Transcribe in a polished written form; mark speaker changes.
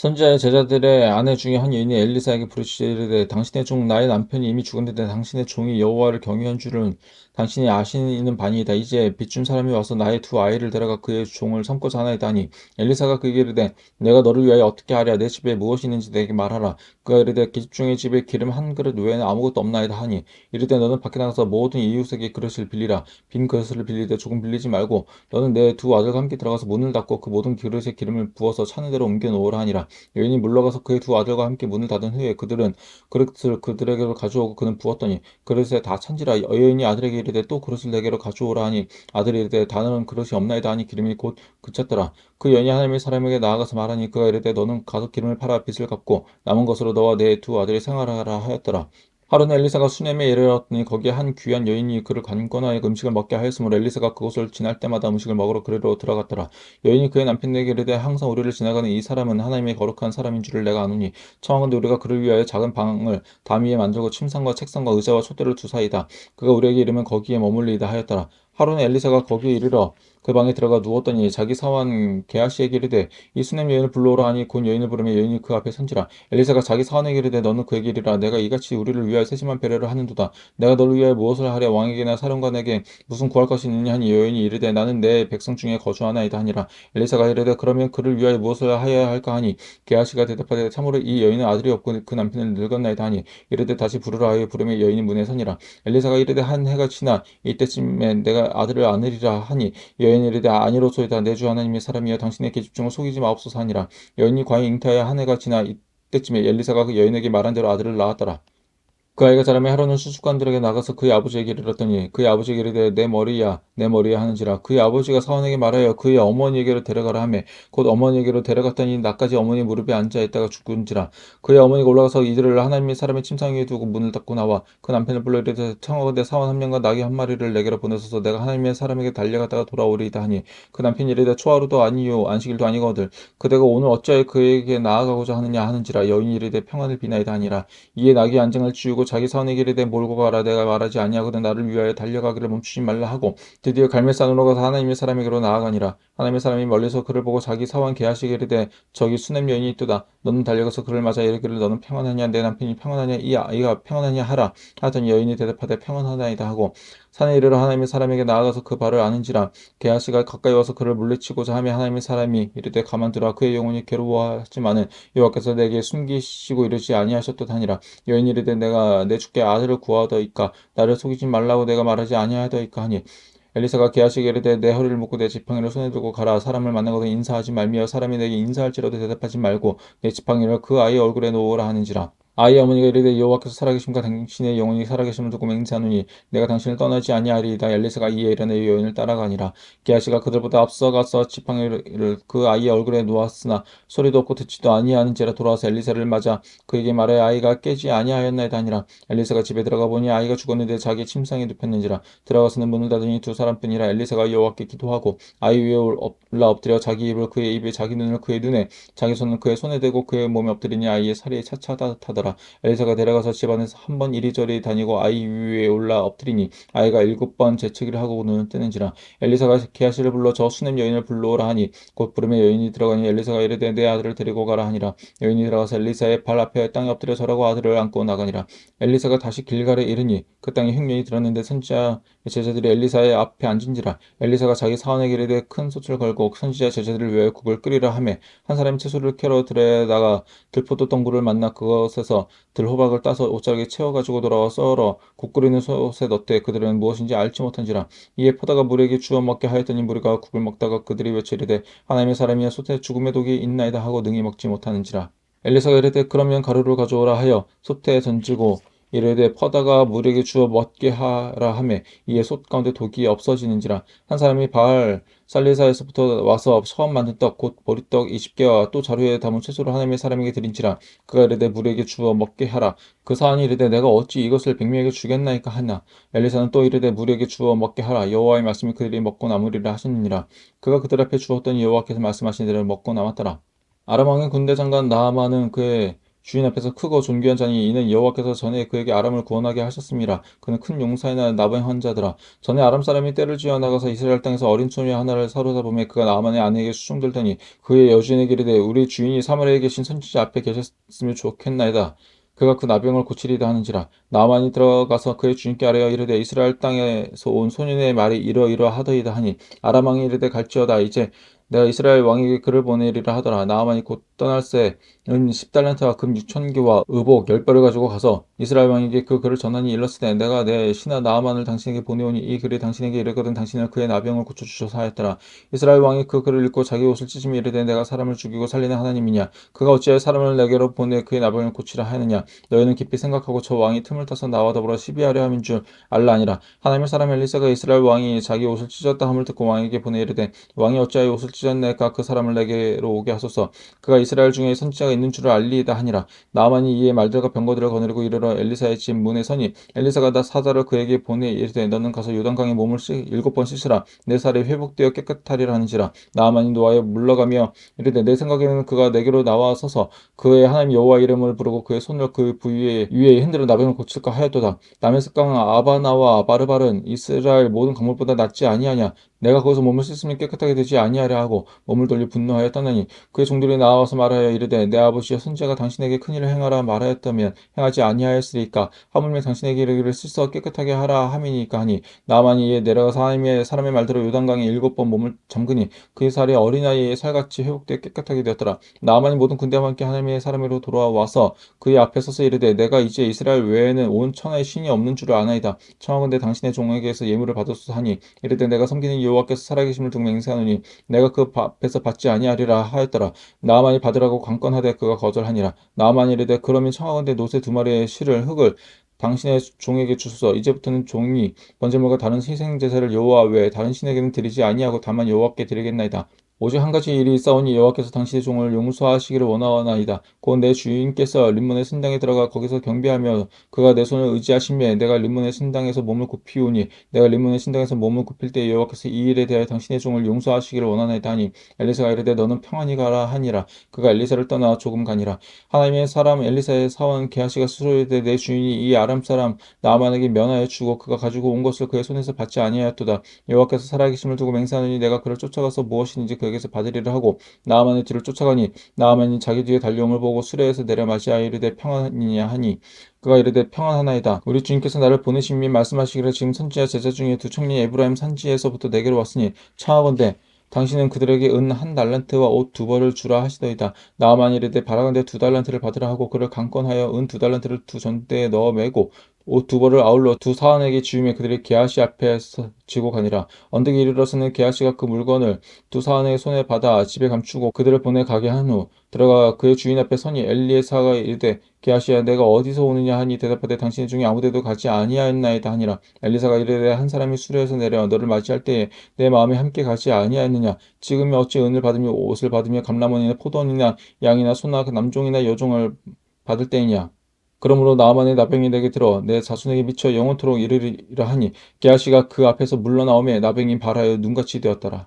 Speaker 1: 선지자의 제자들의 아내 중에 한 여인이 엘리사에게 부르시되 당신의 종 나의 남편이 이미 죽었는데 당신의 종이 여호와를 경외한 줄은 당신이 아시는 바니이다. 이제 빚준 사람이 와서 나의 두 아이를 데려가 그의 종을 삼고자 하나이다 하니 엘리사가 그에게 이르되 내가 너를 위하여 어떻게 하랴. 내 집에 무엇이 있는지 내게 말하라. 그가 이르되 기집종의 집에 기름 한 그릇 외에는 아무것도 없나이다 하니 이르되 너는 밖에 나가서 모든 이웃에게 그릇을 빌리라. 빈 그릇을 빌리되 조금 빌리지 말고 너는 내 두 아들과 함께 들어가서 문을 닫고 그 모든 그릇에 기름을 부어서 차는 대로 옮겨 놓으라 하니라. 여인이 물러가서 그의 두 아들과 함께 문을 닫은 후에 그들은 그릇을 그들에게로 가져오고 그는 부었더니 그릇에 다 찬지라. 여인이 아들에게 이르되 또 그릇을 내게로 가져오라 하니 아들이 이르되 다는 그릇이 없나이다 하니 기름이 곧 그쳤더라. 그 여인이 하나님의 사람에게 나아가서 말하니 그가 이르되 너는 가서 기름을 팔아 빚을 갚고 남은 것으로 너와 내 두 아들이 생활하라 하였더라. 하루는 엘리사가 수넴에 이르렀더니 거기에 한 귀한 여인이 그를 관건하여 음식을 먹게 하였으므로 엘리사가 그곳을 지날 때마다 음식을 먹으러 그리로 들어갔더라. 여인이 그의 남편에게 이르되 항상 우리를 지나가는 이 사람은 하나님의 거룩한 사람인 줄을 내가 아노니 청하건대 우리가 그를 위하여 작은 방을 담 위에 만들고 침상과 책상과 의자와 촛대를 두사이다. 그가 우리에게 이르면 거기에 머물리이다 하였더라. 하루는 엘리사가 거기에 이르러 그 방에 들어가 누웠더니 자기 사환 게하시에게 이르되 이 수넴 여인을 불러오라 하니 곧 여인을 부르며 여인이 그 앞에 선지라. 엘리사가 자기 사환에게 이르되 너는 그에게 이르라. 내가 이같이 우리를 위하여 세심한 배려를 하는도다. 내가 너를 위하여 무엇을 하랴. 왕에게나 사령관에게 무슨 구할 것이 있느냐 하니 여인이 이르되 나는 내 백성 중에 거주하나이다 하니라. 엘리사가 이르되 그러면 그를 위하여 무엇을 하여야 할까 하니 게하시가 대답하되 참으로 이 여인은 아들이 없고 그 남편은 늙었나이다 하니 이르되 다시 부르라 하여 부르며 여인이 문에 서니라. 엘리사가 이르되 한 해가 지나 이때쯤에 내가 아들을 안으리라 하니 여인이 이르되 아니로소이다. 내 주 하나님의 사람이여 당신의 계집종을 속이지 마옵소서 하니라. 여인이 과연 잉태하여 한 해가 지나 이때쯤에 엘리사가 그 여인에게 말한 대로 아들을 낳았더라. 그 아이가 자라매 하루는 수수관들에게 나가서 그의 아버지에게 이르렀더니 그의 아버지에게 이르되 내 머리야 내 머리야 하는지라. 그의 아버지가 사원에게 말하여 그의 어머니에게로 데려가라 하매 곧 어머니에게로 데려갔더니 낮까지 어머니 무릎에 앉아 있다가 죽은지라. 그의 어머니가 올라가서 이들을 하나님의 사람의 침상 위에 두고 문을 닫고 나와 그 남편을 불러 이르되 청하건대 사원 한 명과 나귀 한 마리를 내게로 보내소서. 내가 하나님의 사람에게 달려갔다가 돌아오리이다 하니 그 남편이 이르되 초하루도 아니요 안식일도 아니거늘 그대가 오늘 어찌하여 그에게 나아가고자 하느냐 하는지라. 여인이 이르되 평안을 비나이다 하니라. 이에 나귀 안장을 지우고 자기 사원에게 이르되 몰고 가라. 내가 말하지 아니하거든 나를 위하여 달려가기를 멈추지 말라 하고 드디어 갈멜산으로 가서 하나님의 사람에게로 나아가니라. 하나님의 사람이 멀리서 그를 보고 자기 사원 게하시게 이르되 저기 수넴 여인이 있도다. 너는 달려가서 그를 맞아 이르기를 너는 평안하냐 내 남편이 평안하냐 이 아이가 평안하냐 하라. 하더니 여인이 대답하되 평안하나이다 하고 산에 이르러 하나님의 사람에게 나아가서 그 발을 아는지라. 게하시가 가까이 와서 그를 물리치고자 하며 하나님의 사람이 이르되 가만두라. 그의 영혼이 괴로워하지만은 여호와께서 내게 숨기시고 이르지 아니하셨도다니라. 여인이 이르되 내가 내 주께 아들을 구하더이까 나를 속이지 말라고 내가 말하지 아니하더이까 하니 엘리사가 게하시게 이르되 내 허리를 묶고 내 지팡이를 손에 들고 가라. 사람을 만나거든 인사하지 말며 사람이 내게 인사할지라도 대답하지 말고 내 지팡이를 그 아이의 얼굴에 놓으라 하는지라. 아이의 어머니가 이르되 여호와께서 살아계심과 당신의 영혼이 살아계심을 두고 맹세하노니 내가 당신을 떠나지 아니하리이다. 엘리사가 이에 이르되 여인을 따라가니라. 게하시가 그들보다 앞서가서 지팡이를 그 아이의 얼굴에 놓았으나 소리도 없고 듣지도 아니하는지라. 돌아와서 엘리사를 맞아 그에게 말하여 아이가 깨지 아니하였나이다 하니라. 엘리사가 집에 들어가 보니 아이가 죽었는데 자기 침상에 눕혔는지라. 들어가서는 문을 닫으니 두 사람뿐이라. 엘리사가 여호와께 기도하고 아이 위에 올라 엎드려 자기 입을 그의 입에 자기 눈을 그의 눈에 자기 손을 그의 손에 대고 그의 몸에 엎드리니 아이의 살이 차차 따뜻하더라. 엘리사가 데려가서 집안에서 한 번 이리저리 다니고 아이 위에 올라 엎드리니 아이가 7번 재채기를 하고 눈을 뜨는지라. 엘리사가 게하시를 불러 저 수넴 여인을 불러오라 하니 곧 부르며 여인이 들어가니 엘리사가 이르되 내 아들을 데리고 가라 하니라. 여인이 들어가서 엘리사의 발 앞에 땅에 엎드려 절하고 아들을 안고 나가니라. 엘리사가 다시 길갈에 이르니 그 땅에 흉년이 들었는데 선지자 제자들이 엘리사의 앞에 앉은지라. 엘리사가 자기 사원에게 이르되 큰 솥을 걸고 선지자 제자들을 위하여 국을 끓이라 하매 한 사람이 채소를 캐러 들에다가 들포도 덩굴을 만나 그것에서 들호박을 따서 옷자락에 채워가지고 돌아와 썰어 국 끓이는 솥에 넣되 그들은 무엇인지 알지 못한지라. 이에 포다가 무리에게 주어 먹게 하였더니 무리가 국을 먹다가 그들이 외치리되 하나님의 사람이여 솥에 죽음의 독이 있나이다 하고 능히 먹지 못하는지라. 엘리사가 이르되 그러면 가루를 가져오라 하여 솥에 던지고 이르되 퍼다가 물에게 주어 먹게 하라 하매 이에 솥 가운데 독이 없어지는지라. 한 사람이 바알 살리사에서부터 와서 처음 만든 떡 곧 보리떡 20개와 또 자루에 담은 채소를 하나님의 사람에게 드린지라. 그가 이르되 물에게 주어 먹게 하라. 그 사안이 이르되 내가 어찌 이것을 백명에게 주겠나이까 하나. 엘리사는 또 이르되 물에게 주어 먹게 하라. 여호와의 말씀이 그들이 먹고 남으리라 하시느니라. 그가 그들 앞에 주었더니 여호와께서 말씀하신 대로 먹고 남았더라. 아람 왕의 군대 장관 나아만은 그의 주인 앞에서 크고 존귀한 자니 이는 여호와께서 전에 그에게 아람을 구원하게 하셨습니다. 그는 큰 용사이나 나병 환자더라. 전에 아람 사람이 떼를 쥐어 나가서 이스라엘 땅에서 어린 소녀 하나를 사로잡음에 그가 나만의 아내에게 수종들더니 그의 여주인에게 이르되 우리 주인이 사마리아에 계신 선지자 앞에 계셨으면 좋겠나이다. 그가 그 나병을 고치리다 하는지라. 나만이 들어가서 그의 주인께 아뢰어 이르되 이스라엘 땅에서 온 소년의 말이 이러이러하더이다 하니 아람 왕이 이르되 갈지어다. 이제 내가 이스라엘 왕에게 그를 보내리라 하더라. 나만이 곧 떠날새 은 10달란트와 금 6천 개와 의복 10벌을 가지고 가서 이스라엘 왕에게 그 글을 전하니 일렀으되 내가 내 신하 나아만을 당신에게 보내오니 이 글이 당신에게 이르거든 당신은 그의 나병을 고쳐주소서 하였더라. 이스라엘 왕이 그 글을 읽고 자기 옷을 찢으며 이르되 내가 사람을 죽이고 살리는 하나님이냐 그가 어찌하여 사람을 내게로 보내 그의 나병을 고치라 하느냐 너희는 깊이 생각하고 저 왕이 틈을 타서 나와 더불어 시비하려 함인 줄 알라 아니라 하나님의 사람 엘리사가 이스라엘 왕이 자기 옷을 찢었다 함을 듣고 왕에게 보내 이르되 왕이 어찌하여 옷을 찢었나이까 그 사람을 내게로 오게 하소서 그가 이스라엘 중에 선지자가 있는 줄을 알리이다 하니라. 나만이 이에 말들과 병거들을 거느리고 이르러 엘리사의 집 문에 서니 엘리사가 나 사자를 그에게 보내 이르되 너는 가서 요단강에 몸을 7번 씻으라 내 살이 회복되어 깨끗하리라 하는지라. 나만이 노하여 물러가며 이르되 내 생각에는 그가 내게로 나와 서서 그의 하나님 여호와 이름을 부르고 그의 손을 그 부위에 위에 흔들어 나병을 고칠까 하였도다. 다메섹강 아바나와 바르발은 이스라엘 모든 강물보다 낫지 아니하냐. 내가 거기서 몸을 씻으면 깨끗하게 되지 아니하랴 하고 몸을 돌려 분노하여 떠나니 그의 종들이 나와서 말하여 이르되 내 아버지여 선지자가 당신에게 큰일을 행하라 말하였다면 행하지 아니하였으리까 하물며 당신에게 이르기를 씻어 깨끗하게 하라 함이니까 하니 나만이 이에 내려가서 하나님의 사람의 말대로 요단강에 7번 몸을 잠그니 그의 살이 어린아이의 살같이 회복되어 깨끗하게 되었더라. 나만이 모든 군대와 함께 하나님의 사람으로 돌아와서 그의 앞에 서서 이르되 내가 이제 이스라엘 외에는 온 천하에 신이 없는 줄을 아나이다. 청하건대 당신의 종에게서 예물을 받았소서 하니 이르되 내가 섬기는 여호와께서 살아계심을 두고 맹세하노니 내가 그 앞에서 받지 아니하리라 하였더라. 나만이 받으라고 강권하되 그가 거절하니라. 나만이 이르되 그러면 청하건대 노새 2마리의 실을 흙을 당신의 종에게 주소서. 이제부터는 종이 번제물과 다른 희생제사를 여호와 외에 다른 신에게는 드리지 아니하고 다만 여호와께 드리겠나이다. 오직 한 가지 일이 있사오니 여호와께서 당신의 종을 용서하시기를 원하나이다. 곧 내 주인께서 림몬의 신당에 들어가 거기서 경배하며 그가 내 손을 의지하시며 내가 림몬의 신당에서 몸을 굽히오니 내가 림몬의 신당에서 몸을 굽힐 때 여호와께서 이 일에 대하여 당신의 종을 용서하시기를 원하나이다 하니 엘리사가 이르되 너는 평안히 가라 하니라. 그가 엘리사를 떠나 조금 가니라. 하나님의 사람 엘리사의 사원 게하시가 스스로 이르되 내 주인이 이 아람 사람 나아만에게 면하여 주고 그가 가지고 온 것을 그의 손에서 받지 아니하였도다. 여호와께서 살아계심을 두고 맹세하노니 내가 그를 쫓아가서 무엇이든지 그에게서 받으리라 하고 나아만의 뒤를 쫓아가니 나아만이 자기 뒤에 달려옴을 보고 수레에서 내려 맞이하여 이르되 평안이냐 하니 그가 이르되 평안하나이다. 우리 주님께서 나를 보내심이 말씀하시기를 지금 선지자 제자 중에 두 청년이 에브라임 산지에서부터 내게로 왔으니 청하건대 당신은 그들에게 은 1달란트와 옷 2벌을 주라 하시더이다. 나아만이 이르되 바라건대 2달란트를 받으라 하고 그를 강권하여 은 2달란트를 두 전대에 넣어 매고 옷 2벌을 아울러 두 사환에게 지우며 그들이 게하시 앞에서 지고 가니라. 언덕에 이르러서는 게하시가 그 물건을 두 사환의 손에 받아 집에 감추고 그들을 보내 가게 한 후 들어가 그의 주인 앞에 서니 엘리에사가 이르되 게하시야 내가 어디서 오느냐 하니 대답하되 당신의 중에 아무데도 가지 아니하였나이다 하니라. 엘리사가 이르되 한 사람이 수레에서 내려 너를 맞이할 때에 내 마음이 함께 가지 아니하였느냐. 지금이 어찌 은을 받으며 옷을 받으며 감람원이나 포도원이나 양이나 소나 남종이나 여종을 받을 때이냐. 그러므로 나아만의 나병이 내게 들어 내 자손에게 미쳐 영원토록 이르리라 하니 게하시가 그 앞에서 물러나오매 나병이 발하여 눈같이 되었더라.